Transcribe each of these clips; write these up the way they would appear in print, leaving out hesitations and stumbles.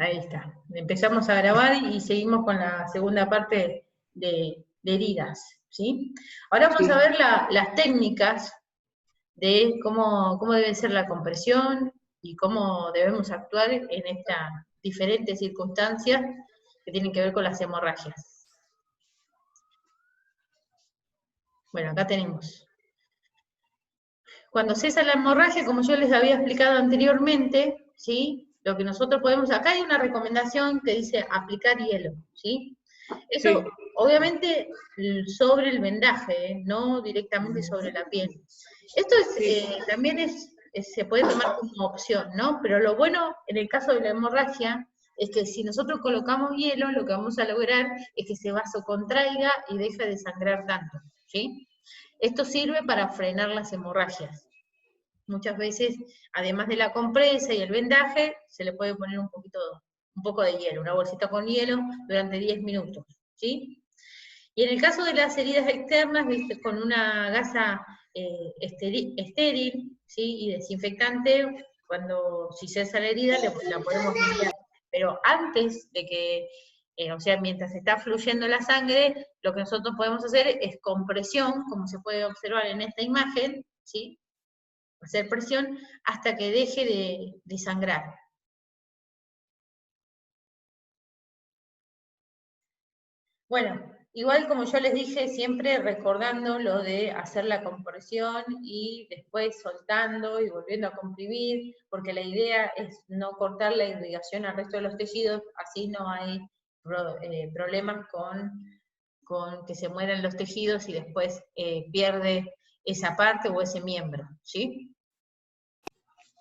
Ahí está. Empezamos a grabar y seguimos con la segunda parte de heridas, ¿sí? Ahora vamos a Sí, ver las técnicas de cómo debe ser la compresión y cómo debemos actuar en estas diferentes circunstancias que tienen que ver con las hemorragias. Bueno, acá tenemos. Cuando cesa la hemorragia, como yo les había explicado anteriormente, ¿sí? Lo que nosotros podemos, acá hay una recomendación que dice aplicar hielo, ¿sí? Eso, sí, obviamente, sobre el vendaje, no directamente sobre la piel. Esto sí, también se puede tomar como opción, ¿no? Pero lo bueno en el caso de la hemorragia es que si nosotros colocamos hielo, lo que vamos a lograr es que ese vaso contraiga y deje de sangrar tanto, ¿sí? Esto sirve para frenar las hemorragias. Muchas veces, además de la compresa y el vendaje, se le puede poner un poco de hielo, una bolsita con hielo durante 10 minutos, ¿sí? Y en el caso de las heridas externas, ¿viste? Con una gasa estéril, ¿sí? Y desinfectante, si cesa la herida, la podemos limpiar. Pero antes de que, o sea, mientras está fluyendo la sangre, lo que nosotros podemos hacer es compresión, como se puede observar en esta imagen, ¿sí? Hacer presión hasta que deje de sangrar. Bueno, igual como yo les dije, siempre recordando lo de hacer la compresión y después soltando y volviendo a comprimir, porque la idea es no cortar la irrigación al resto de los tejidos, así no hay problemas con que se mueran los tejidos y después pierde esa parte o ese miembro, ¿sí?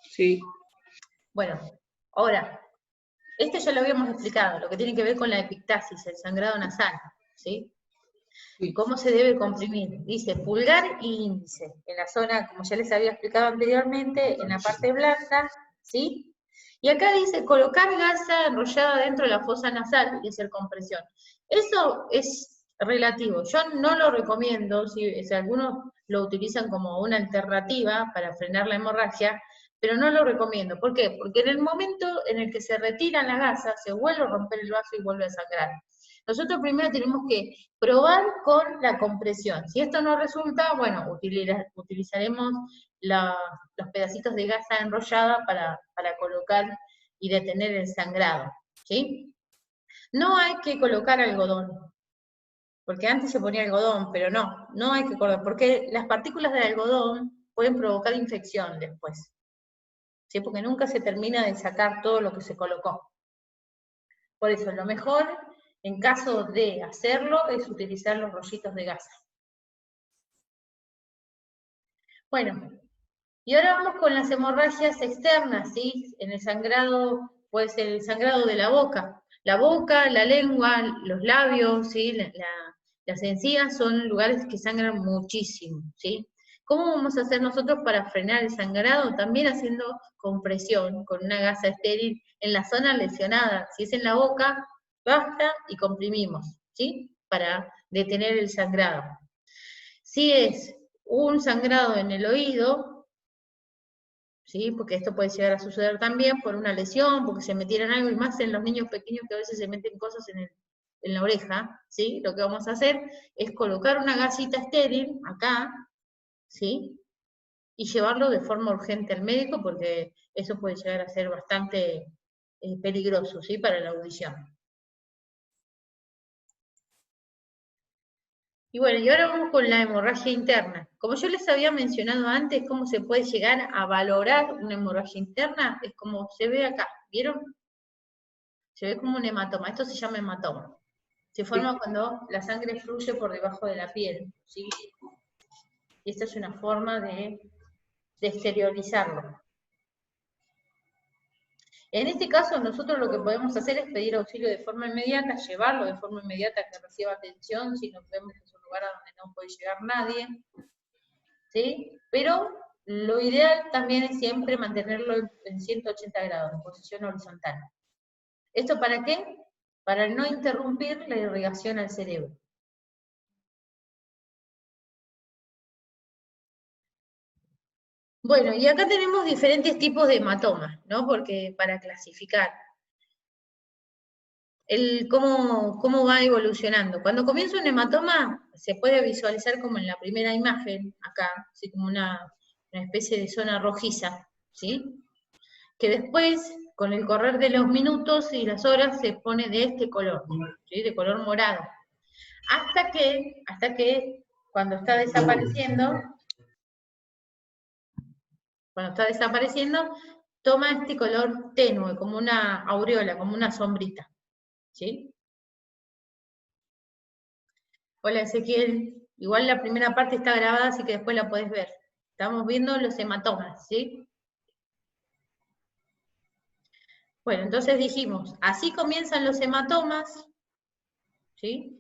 sí, Bueno, ahora, este ya lo habíamos explicado, lo que tiene que ver con la epictasis, el sangrado nasal, ¿sí? sí, ¿Cómo se debe comprimir? Dice pulgar y índice, en la zona, como ya les había explicado anteriormente, en la parte blanda, ¿sí? Y acá dice colocar gasa enrollada dentro de la fosa nasal y hacer compresión. Eso es relativo, yo no lo recomiendo, si algunos lo utilizan como una alternativa para frenar la hemorragia, pero no lo recomiendo. ¿Por qué? Porque en el momento en el que se retira la gasa, se vuelve a romper el vaso y vuelve a sangrar. Nosotros primero tenemos que probar con la compresión. Si esto no resulta, bueno, utilizaremos los pedacitos de gasa enrollada para colocar y detener el sangrado, ¿sí? No hay que colocar algodón, porque antes se ponía algodón, pero no hay que colocar, porque las partículas de algodón pueden provocar infección después, ¿sí? Porque nunca se termina de sacar todo lo que se colocó. Por eso, lo mejor, en caso de hacerlo, es utilizar los rollitos de gasa. Bueno, y ahora vamos con las hemorragias externas, ¿sí? En el sangrado, puede ser el sangrado de la boca, la lengua, los labios, ¿sí? Las encías son lugares que sangran muchísimo, ¿sí? ¿Cómo vamos a hacer nosotros para frenar el sangrado? También haciendo compresión con una gasa estéril en la zona lesionada. Si es en la boca, basta y comprimimos, ¿sí? Para detener el sangrado. Si es un sangrado en el oído, ¿sí? Porque esto puede llegar a suceder también por una lesión, porque se metieron algo, y más en los niños pequeños que a veces se meten cosas en la oreja, ¿sí? Lo que vamos a hacer es colocar una gasita estéril acá, ¿sí? Y llevarlo de forma urgente al médico, porque eso puede llegar a ser bastante peligroso, ¿sí? Para la audición. Y bueno, y ahora vamos con la hemorragia interna. Como yo les había mencionado antes, cómo se puede llegar a valorar una hemorragia interna, es como se ve acá, ¿vieron? Se ve como un hematoma, esto se llama hematoma. Se forma sí. cuando la sangre fluye por debajo de la piel, ¿sí? Y esta es una forma de exteriorizarlo. En este caso, nosotros lo que podemos hacer es pedir auxilio de forma inmediata, llevarlo de forma inmediata a que reciba atención, si nos vemos que es un lugar a donde no puede llegar nadie, ¿sí? Pero lo ideal también es siempre mantenerlo en 180 grados, en posición horizontal. ¿Esto para qué? Para no interrumpir la irrigación al cerebro. Bueno, y acá tenemos diferentes tipos de hematomas, ¿no? Porque para clasificar. cómo va evolucionando. Cuando comienza un hematoma, se puede visualizar como en la primera imagen, acá, ¿sí? Como una especie de zona rojiza, ¿sí? Que después, con el correr de los minutos y las horas, se pone de este color, ¿sí? De color morado. Hasta que cuando está desapareciendo, toma este color tenue, como una aureola, como una sombrita, ¿sí? Hola Ezequiel, igual la primera parte está grabada, así que después la podés ver. Estamos viendo los hematomas, ¿sí? Bueno, entonces dijimos, así comienzan los hematomas, ¿sí?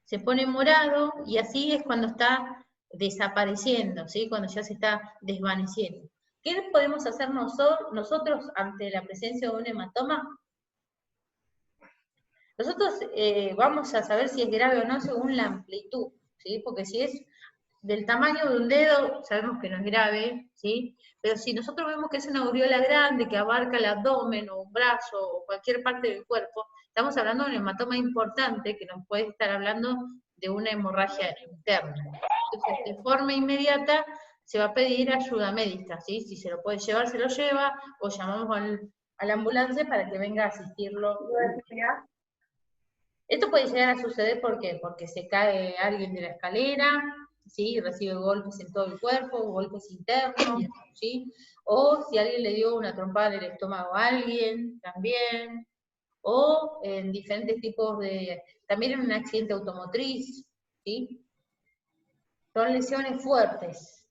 Se pone morado y así es cuando está desapareciendo, ¿sí? Cuando ya se está desvaneciendo. ¿Qué podemos hacer nosotros ante la presencia de un hematoma? Nosotros vamos a saber si es grave o no según la amplitud, ¿sí? Porque si es del tamaño de un dedo, sabemos que no es grave, ¿sí? Pero si nosotros vemos que es una aureola grande que abarca el abdomen o un brazo o cualquier parte del cuerpo, estamos hablando de un hematoma importante que nos puede estar hablando de una hemorragia interna. Entonces, de forma inmediata se va a pedir ayuda médica, ¿sí? Si se lo puede llevar, se lo lleva, o llamamos a la ambulancia para que venga a asistirlo. Esto puede llegar a suceder porque se cae alguien de la escalera, ¿sí? Recibe golpes en todo el cuerpo, golpes internos, ¿sí? O si alguien le dio una trompada en el estómago a alguien, también. O en diferentes tipos también en un accidente automotriz, ¿sí? Son lesiones fuertes,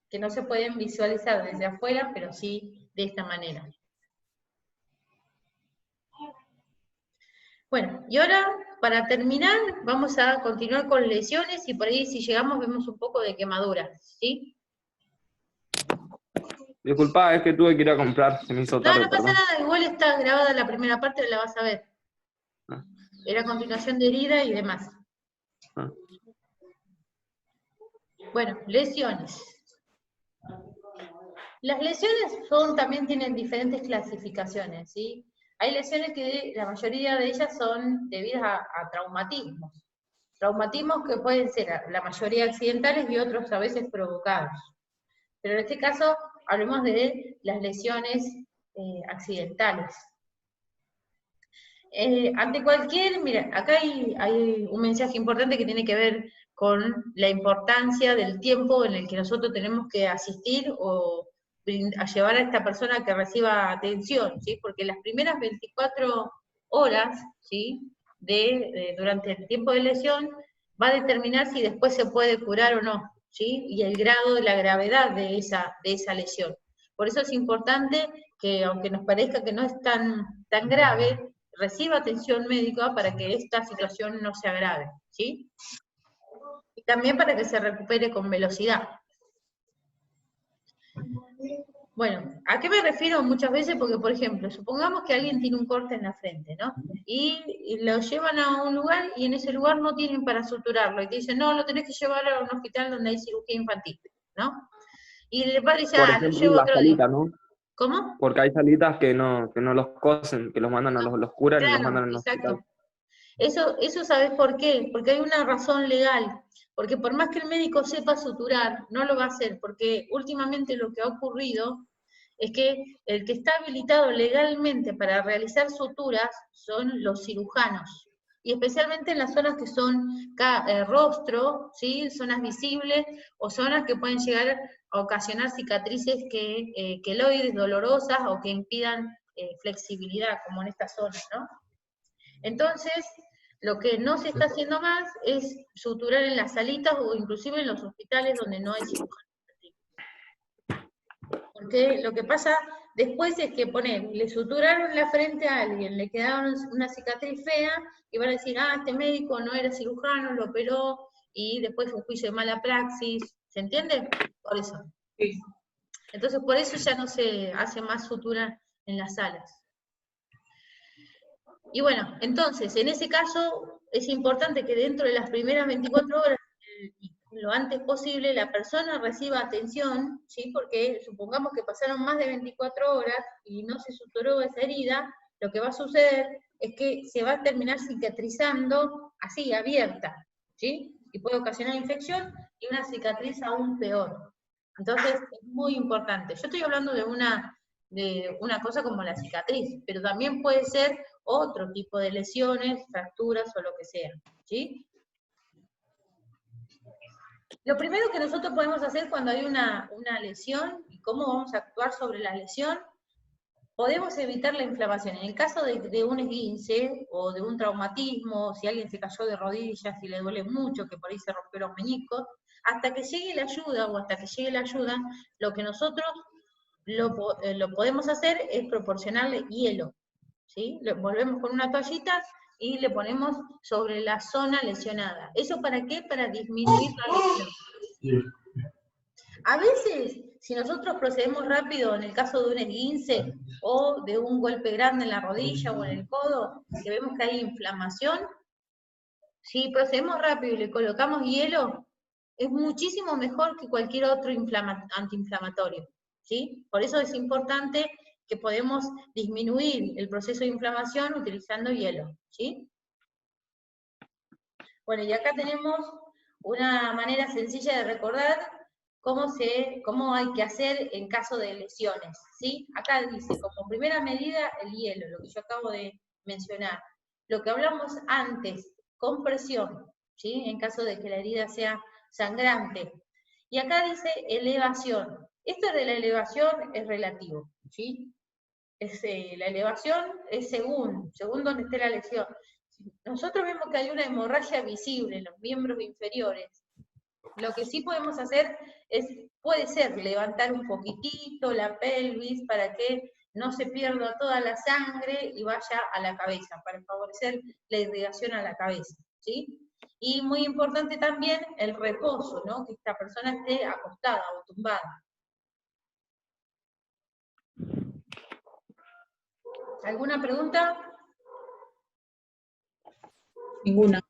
que no se pueden visualizar desde afuera, pero sí de esta manera. Bueno, y ahora, para terminar, vamos a continuar con lesiones y por ahí si llegamos vemos un poco de quemaduras, ¿sí? Disculpa, es que tuve que ir a comprar, se me hizo tarde, No pasa perdón. nada, igual está grabada la primera parte, la vas a ver. Ah. Era continuación de herida y demás. Ah. Bueno, lesiones. Las lesiones también tienen diferentes clasificaciones, ¿sí? Hay lesiones que la mayoría de ellas son debidas a traumatismos. Traumatismos que pueden ser la mayoría accidentales y otros a veces provocados. Pero en este caso hablemos de las lesiones accidentales. Ante cualquier, mira, acá hay un mensaje importante que tiene que ver con la importancia del tiempo en el que nosotros tenemos que asistir o a llevar a esta persona que reciba atención, ¿sí? Porque las primeras 24 horas, ¿sí? Durante el tiempo de lesión, va a determinar si después se puede curar o no, ¿sí? Y el grado de la gravedad de esa lesión. Por eso es importante que, aunque nos parezca que no es tan grave, reciba atención médica para que esta situación no se agrave, ¿sí? Y también para que se recupere con velocidad. Bueno, ¿a qué me refiero muchas veces? Porque, por ejemplo, supongamos que alguien tiene un corte en la frente, ¿no? Y lo llevan a un lugar y en ese lugar no tienen para suturarlo. Y te dicen, no, lo tenés que llevar a un hospital donde hay cirugía infantil, ¿no? Y el padre dice, Por lo ejemplo, llevo las otro día. salitas, ¿no? ¿Cómo? Porque hay salitas que no los cosen, que los mandan los curan y los Claro, mandan al exacto. hospital. Eso ¿sabes por qué? Porque hay una razón legal. Porque por más que el médico sepa suturar, no lo va a hacer, porque últimamente lo que ha ocurrido es que el que está habilitado legalmente para realizar suturas son los cirujanos, y especialmente en las zonas que son rostro, ¿sí? Zonas visibles, o zonas que pueden llegar a ocasionar cicatrices queloides, dolorosas, o que impidan flexibilidad, como en esta zona, ¿no? Entonces, lo que no se está haciendo más es suturar en las salitas o inclusive en los hospitales donde no hay cirujano. Porque lo que pasa después es que le suturaron la frente a alguien, le quedaron una cicatriz fea, y van a decir, este médico no era cirujano, lo operó, y después un juicio de mala praxis, ¿se entiende? Por eso. Sí. Entonces, por eso ya no se hace más sutura en las salas. Y bueno, entonces, en ese caso, es importante que dentro de las primeras 24 horas, y lo antes posible, la persona reciba atención, ¿sí? Porque supongamos que pasaron más de 24 horas y no se suturó esa herida, lo que va a suceder es que se va a terminar cicatrizando así, abierta, ¿sí? Y puede ocasionar infección y una cicatriz aún peor. Entonces, es muy importante. Yo estoy hablando de una cosa como la cicatriz, pero también puede ser otro tipo de lesiones, fracturas o lo que sea, ¿sí? Lo primero que nosotros podemos hacer cuando hay una lesión y cómo vamos a actuar sobre la lesión, podemos evitar la inflamación. En el caso de un esguince o de un traumatismo, si alguien se cayó de rodillas y le duele mucho, que por ahí se rompió los meñiscos, hasta que llegue la ayuda o hasta que llegue la ayuda, lo que nosotros lo podemos hacer es proporcionarle hielo, ¿sí? Lo envolvemos con una toallita y le ponemos sobre la zona lesionada. ¿Eso para qué? Para disminuir la lesión. Sí. A veces, si nosotros procedemos rápido en el caso de un esguince o de un golpe grande en la rodilla o en el codo, que vemos que hay inflamación, si procedemos rápido y le colocamos hielo, es muchísimo mejor que cualquier otro antiinflamatorio, ¿sí? Por eso es importante que podemos disminuir el proceso de inflamación utilizando hielo, ¿sí? Bueno, y acá tenemos una manera sencilla de recordar cómo hay que hacer en caso de lesiones, ¿sí? Acá dice, como primera medida, el hielo, lo que yo acabo de mencionar. Lo que hablamos antes, compresión, ¿sí? En caso de que la herida sea sangrante. Y acá dice elevación. Esto de la elevación es relativo, ¿sí? La elevación es según donde esté la lesión. Nosotros vemos que hay una hemorragia visible en los miembros inferiores. Lo que sí podemos hacer puede ser levantar un poquitito la pelvis para que no se pierda toda la sangre y vaya a la cabeza, para favorecer la irrigación a la cabeza, ¿sí? Y muy importante también el reposo, ¿no? Que esta persona esté acostada o tumbada. ¿Alguna pregunta? Ninguna.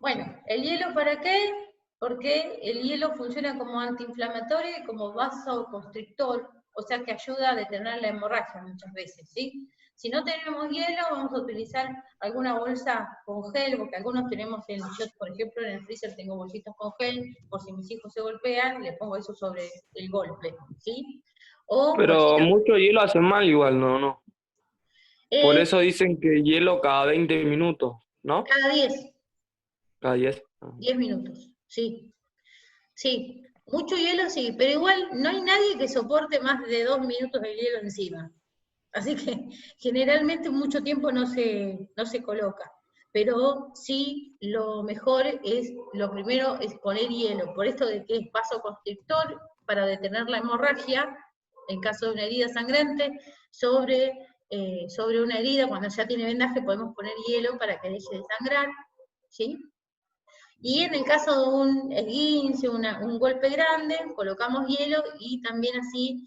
Bueno, ¿el hielo para qué? Porque el hielo funciona como antiinflamatorio y como vasoconstrictor, o sea que ayuda a detener la hemorragia muchas veces, ¿sí? Si no tenemos hielo, vamos a utilizar alguna bolsa con gel, porque algunos tenemos, yo por ejemplo en el freezer tengo bolsitas con gel, por si mis hijos se golpean, le pongo eso sobre el golpe, ¿sí? O Pero bolsitas, mucho hielo hace mal igual, no. Por eso dicen que hielo cada 20 minutos, ¿no? cada 10. Cada 10. 10 minutos, sí. Sí, mucho hielo sí, pero igual no hay nadie que soporte más de 2 minutos de hielo encima. Así que generalmente mucho tiempo no se coloca. Pero sí, lo mejor es, lo primero es poner hielo, por esto de que es vasoconstrictor para detener la hemorragia, en caso de una herida sangrante, sobre una herida, cuando ya tiene vendaje podemos poner hielo para que deje de sangrar, ¿sí? Y en el caso de un esguince, un golpe grande, colocamos hielo y también así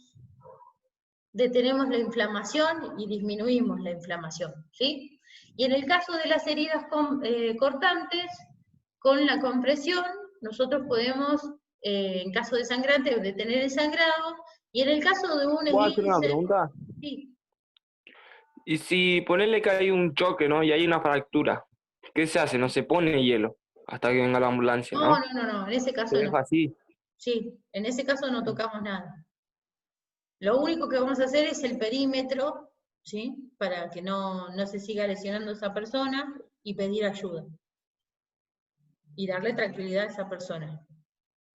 detenemos la inflamación y disminuimos la inflamación, ¿sí? Y en el caso de las heridas cortantes, con la compresión, nosotros podemos, en caso de sangrante, detener el sangrado, y en el caso de un ¿Puedo hacer una esguince, pregunta? sí. Y si ponerle que hay un choque, ¿no? Y hay una fractura, ¿qué se hace? No se pone hielo hasta que venga la ambulancia, No, ¿no? en ese Se caso no. deja así. Sí, en ese caso no tocamos nada. Lo único que vamos a hacer es el perímetro, ¿sí? Para que no se siga lesionando esa persona y pedir ayuda. Y darle tranquilidad a esa persona.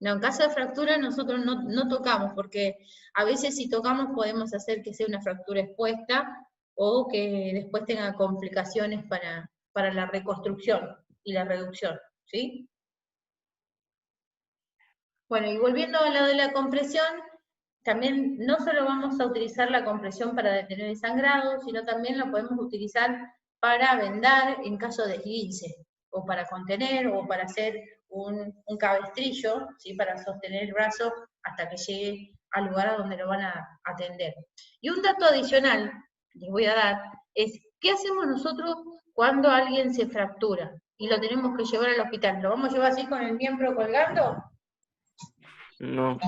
No, en caso de fractura nosotros no tocamos, porque a veces si tocamos podemos hacer que sea una fractura expuesta o que después tenga complicaciones para la reconstrucción y la reducción, ¿sí? Bueno, y volviendo a lo de la compresión, también no solo vamos a utilizar la compresión para detener el sangrado, sino también lo podemos utilizar para vendar en caso de esguince, o para contener, o para hacer un cabestrillo, ¿sí? Para sostener el brazo hasta que llegue al lugar a donde lo van a atender. Y un dato adicional que les voy a dar es, ¿qué hacemos nosotros cuando alguien se fractura y lo tenemos que llevar al hospital? ¿Lo vamos a llevar así con el miembro colgando? No.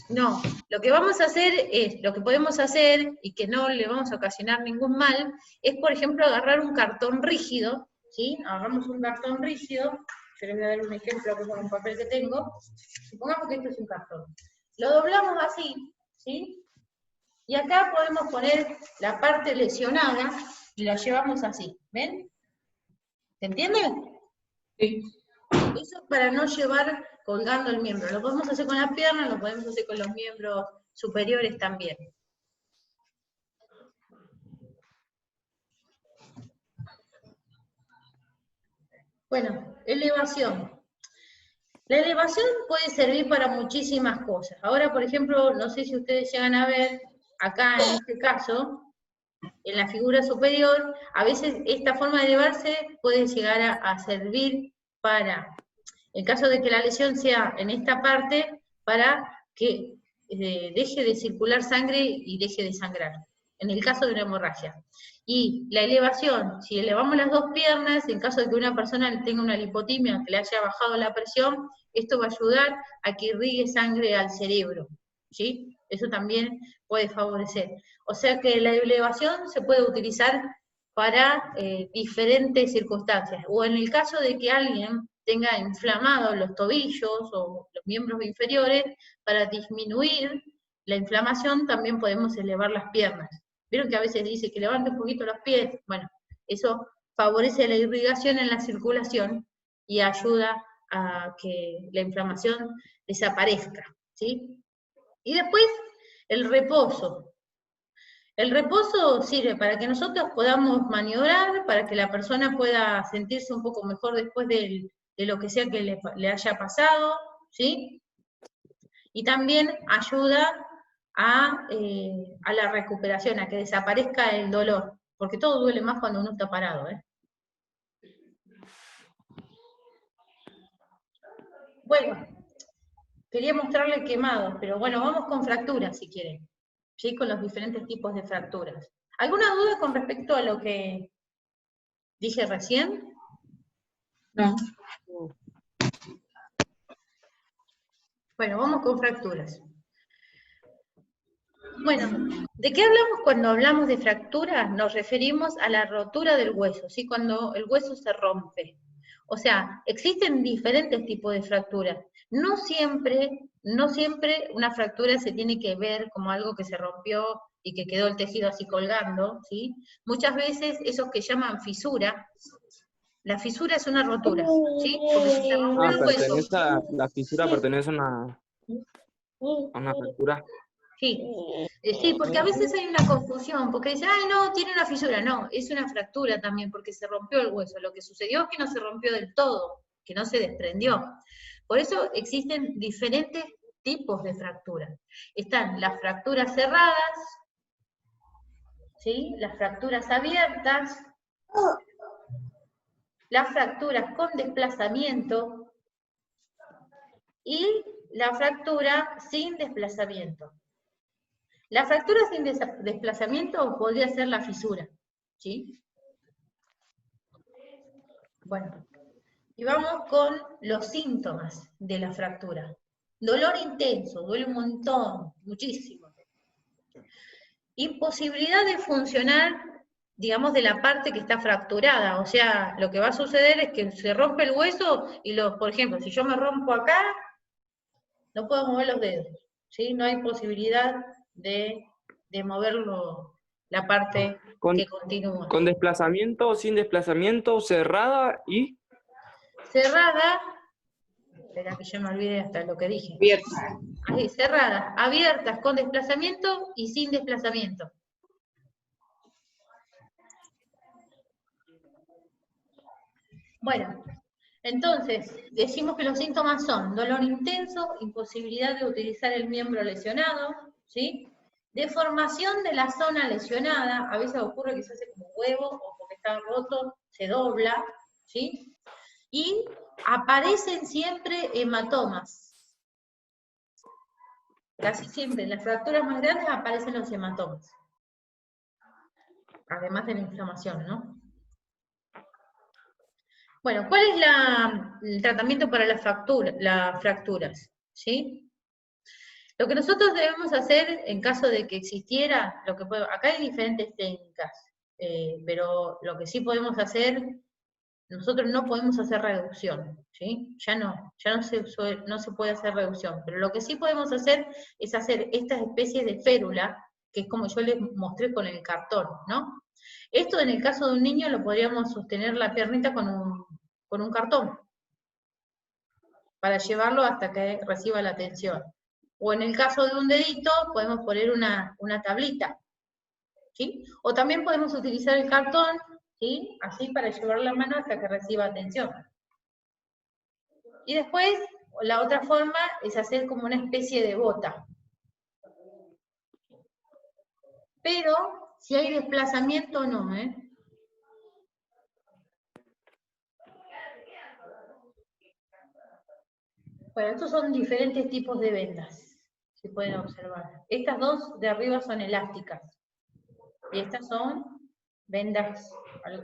No, lo que vamos a hacer es, lo que podemos hacer, y que no le vamos a ocasionar ningún mal, es, por ejemplo, agarrar un cartón rígido, ¿sí? Agarramos un cartón rígido, yo les voy a dar un ejemplo con un papel que tengo, supongamos que esto es un cartón. Lo doblamos así, ¿sí? Y acá podemos poner la parte lesionada y la llevamos así, ¿ven? ¿Se entiende? Sí. Eso para no llevar colgando el miembro. Lo podemos hacer con las piernas, lo podemos hacer con los miembros superiores también. Bueno, elevación. La elevación puede servir para muchísimas cosas. Ahora, por ejemplo, no sé si ustedes llegan a ver, acá en este caso, en la figura superior, a veces esta forma de elevarse puede llegar a servir para, en caso de que la lesión sea en esta parte, para que deje de circular sangre y deje de sangrar, en el caso de una hemorragia. Y la elevación, si elevamos las dos piernas, en caso de que una persona tenga una lipotimia, que le haya bajado la presión, esto va a ayudar a que irrigue sangre al cerebro, ¿sí? Eso también puede favorecer. O sea que la elevación se puede utilizar para diferentes circunstancias. O en el caso de que alguien tenga inflamados los tobillos o los miembros inferiores, para disminuir la inflamación también podemos elevar las piernas. ¿Vieron que a veces dice que levante un poquito los pies? Bueno, eso favorece la irrigación en la circulación y ayuda a que la inflamación desaparezca, ¿sí? Y después, el reposo. El reposo sirve para que nosotros podamos maniobrar, para que la persona pueda sentirse un poco mejor después de lo que sea que le haya pasado, ¿sí? Y también ayuda a la recuperación, a que desaparezca el dolor, porque todo duele más cuando uno está parado, ¿eh? Bueno, quería mostrarle quemados, pero bueno, vamos con fracturas si quieren, ¿sí? Con los diferentes tipos de fracturas. ¿Alguna duda con respecto a lo que dije recién? No. Bueno, vamos con fracturas. Bueno, ¿de qué hablamos cuando hablamos de fracturas? Nos referimos a la rotura del hueso, ¿sí? Cuando el hueso se rompe. O sea, existen diferentes tipos de fracturas. No siempre una fractura se tiene que ver como algo que se rompió y que quedó el tejido así colgando, ¿sí? Muchas veces esos que llaman fisura, la fisura es una rotura, ¿sí? Porque si se rompió el hueso. La fisura pertenece a una fractura. Sí, sí, porque a veces hay una confusión, porque dicen, ay, no, tiene una fisura. No, es una fractura también, porque se rompió el hueso. Lo que sucedió es que no se rompió del todo, que no se desprendió. Por eso existen diferentes tipos de fracturas. Están las fracturas cerradas, ¿sí? Las fracturas abiertas, las fracturas con desplazamiento y la fractura sin desplazamiento. La fractura sin desplazamiento podría ser la fisura, ¿sí? Bueno, y vamos con los síntomas de la fractura. Dolor intenso, duele un montón, muchísimo. Imposibilidad de funcionar, digamos, de la parte que está fracturada. O sea, lo que va a suceder es que se rompe el hueso y, por ejemplo, si yo me rompo acá, no puedo mover los dedos, ¿sí? No hay posibilidad de moverlo, la parte que continúa. ¿Con desplazamiento, sin desplazamiento, cerrada y? Cerrada, espera que yo me olvide hasta lo que dije. Abiertas. Ahí, cerradas, abiertas, con desplazamiento y sin desplazamiento. Bueno, entonces, decimos que los síntomas son dolor intenso, imposibilidad de utilizar el miembro lesionado, ¿sí? Deformación de la zona lesionada, a veces ocurre que se hace como huevo o porque está roto, se dobla, ¿sí? Y aparecen siempre hematomas. Casi siempre en las fracturas más grandes aparecen los hematomas. Además de la inflamación, ¿no? Bueno, ¿cuál es el tratamiento para las fracturas? ¿Sí? Lo que nosotros debemos hacer en caso de que existiera, acá hay diferentes técnicas, pero lo que sí podemos hacer, nosotros no podemos hacer reducción, ¿sí? Ya no se puede hacer reducción, pero lo que sí podemos hacer es hacer estas especies de férula, que es como yo les mostré con el cartón, ¿no? Esto en el caso de un niño lo podríamos sostener la piernita con un cartón, para llevarlo hasta que reciba la atención. O en el caso de un dedito, podemos poner una tablita, ¿sí? O también podemos utilizar el cartón, ¿sí? Así para llevar la mano hasta que reciba atención. Y después, la otra forma es hacer como una especie de bota. Pero, si hay desplazamiento, no, ¿eh? Bueno, estos son diferentes tipos de vendas, si pueden observar. Estas dos de arriba son elásticas. Y estas son vendas,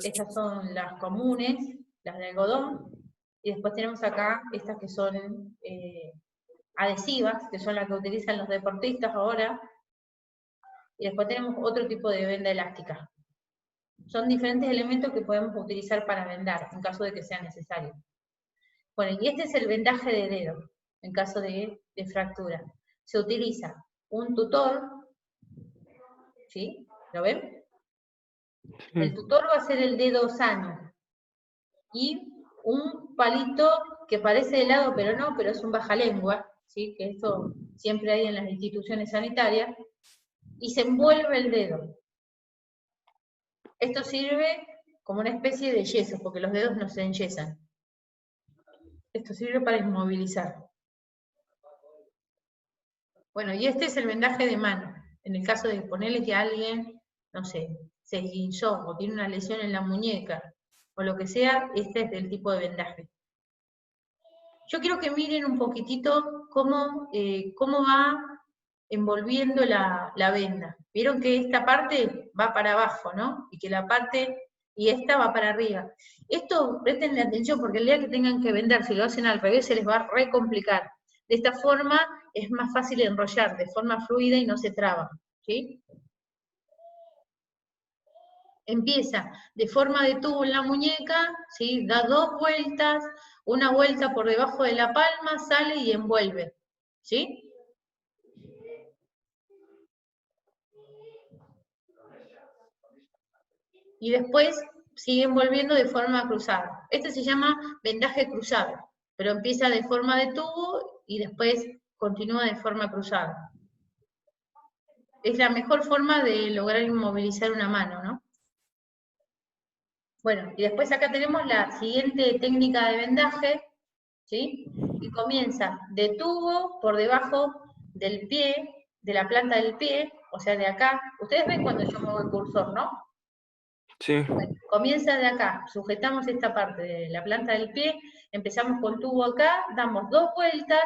estas son las comunes, las de algodón, y después tenemos acá estas que son adhesivas, que son las que utilizan los deportistas ahora, y después tenemos otro tipo de venda elástica. Son diferentes elementos que podemos utilizar para vendar, en caso de que sea necesario. Bueno, y este es el vendaje de dedo, en caso de fractura. Se utiliza un tutor, ¿sí? ¿Lo ven? El tutor va a ser el dedo sano, y un palito que parece helado, pero no, pero es un bajalengua, ¿sí? Que esto siempre hay en las instituciones sanitarias, y se envuelve el dedo. Esto sirve como una especie de yeso, porque los dedos no se enyesan. Esto sirve para inmovilizar. Bueno, y este es el vendaje de mano. En el caso de ponerle que alguien, no sé, se esguinzó o tiene una lesión en la muñeca, o lo que sea, este es el tipo de vendaje. Yo quiero que miren un poquitito cómo va envolviendo la venda. Vieron que esta parte va para abajo, ¿no? Y que la parte, y esta va para arriba. Esto, presten atención, porque el día que tengan que vender, si lo hacen al revés, se les va a recomplicar. De esta forma es más fácil enrollar, de forma fluida y no se traba, ¿sí? Empieza de forma de tubo en la muñeca, ¿sí? Da 2 vueltas, una vuelta por debajo de la palma, sale y envuelve, ¿sí? Y después sigue envolviendo de forma cruzada. Este se llama vendaje cruzado, pero empieza de forma de tubo y después continúa de forma cruzada. Es la mejor forma de lograr inmovilizar una mano, ¿no? Bueno, y después acá tenemos la siguiente técnica de vendaje, ¿sí? Y comienza de tubo por debajo del pie, de la planta del pie, o sea, de acá. Ustedes ven cuando yo muevo el cursor, ¿no? Sí. Bueno, comienza de acá, sujetamos esta parte de la planta del pie, empezamos con tubo acá, damos 2 vueltas,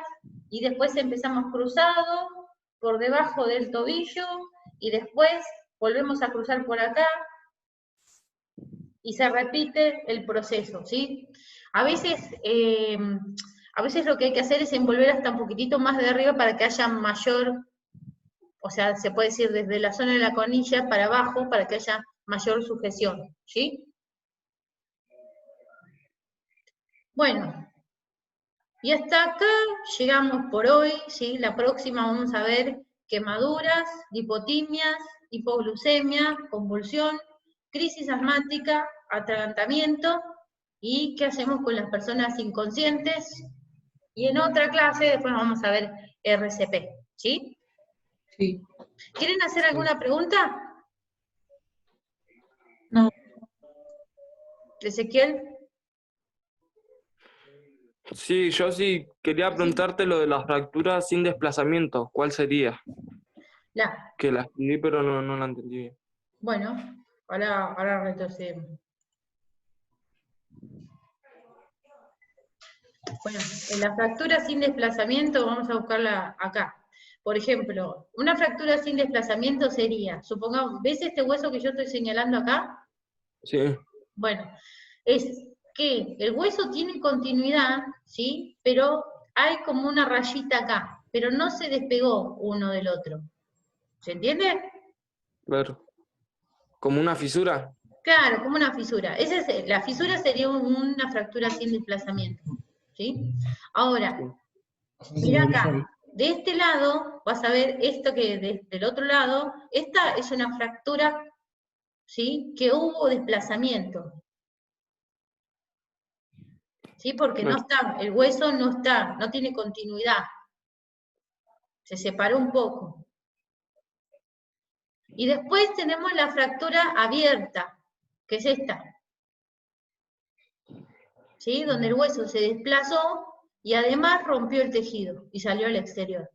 y después empezamos cruzado por debajo del tobillo, y después volvemos a cruzar por acá, y se repite el proceso, ¿sí? A veces lo que hay que hacer es envolver hasta un poquitito más de arriba para que haya mayor, o sea, se puede decir desde la zona de la conilla para abajo, para que haya mayor sujeción, ¿sí? Bueno, y hasta acá llegamos por hoy, ¿sí? La próxima vamos a ver quemaduras, lipotimias, hipoglucemia, convulsión, crisis asmática, atragantamiento, y qué hacemos con las personas inconscientes. Y en otra clase después vamos a ver RCP, ¿sí? Sí. ¿Quieren hacer alguna pregunta? No. Ezequiel. Sí, yo sí quería preguntarte lo de las fracturas sin desplazamiento. ¿Cuál sería? Que la escribí pero no la entendí bien. Bueno, ahora retrocedemos. Bueno, en la fractura sin desplazamiento vamos a buscarla acá. Por ejemplo, una fractura sin desplazamiento sería, supongamos, ¿ves este hueso que yo estoy señalando acá? Sí. Bueno, es que el hueso tiene continuidad, ¿sí? Pero hay como una rayita acá. pero no se despegó uno del otro. ¿Se entiende? Claro. ¿Como una fisura? Claro, como una fisura. La fisura sería una fractura sin desplazamiento. ¿Sí? Ahora, mira acá, de este lado, vas a ver esto que del otro lado, esta es una fractura, ¿sí? Que hubo desplazamiento. ¿Sí? Porque no está, el hueso no está, no tiene continuidad. Se separó un poco. Y después tenemos la fractura abierta, que es esta. ¿Sí? Donde el hueso se desplazó y además rompió el tejido y salió al exterior.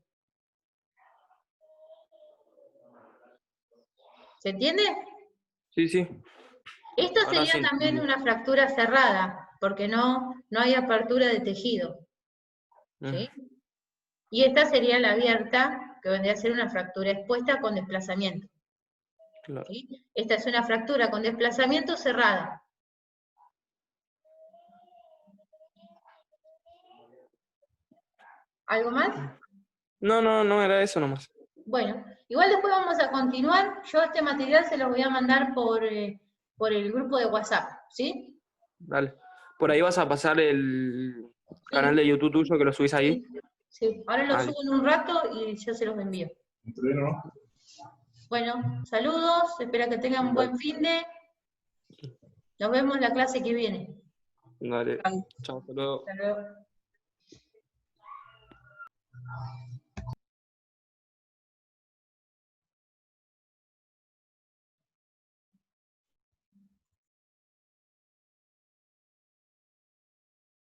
¿Se entiende? Sí, sí. Esto sería también una fractura cerrada, porque no hay apertura de tejido. ¿Sí? Y esta sería la abierta, que vendría a ser una fractura expuesta con desplazamiento. Claro. ¿Sí? Esta es una fractura con desplazamiento cerrada. ¿Algo más? No, era eso nomás. Bueno, igual después vamos a continuar. Yo este material se lo voy a mandar por el grupo de WhatsApp, ¿sí? Dale. Por ahí vas a pasar el canal de YouTube tuyo, que lo subís ahí. Sí. Ahora lo subo en un rato y yo se los envío. Bueno, saludos, espero que tengan un buen fin de. Nos vemos en la clase que viene. Dale. Chao, hasta luego. Hasta luego.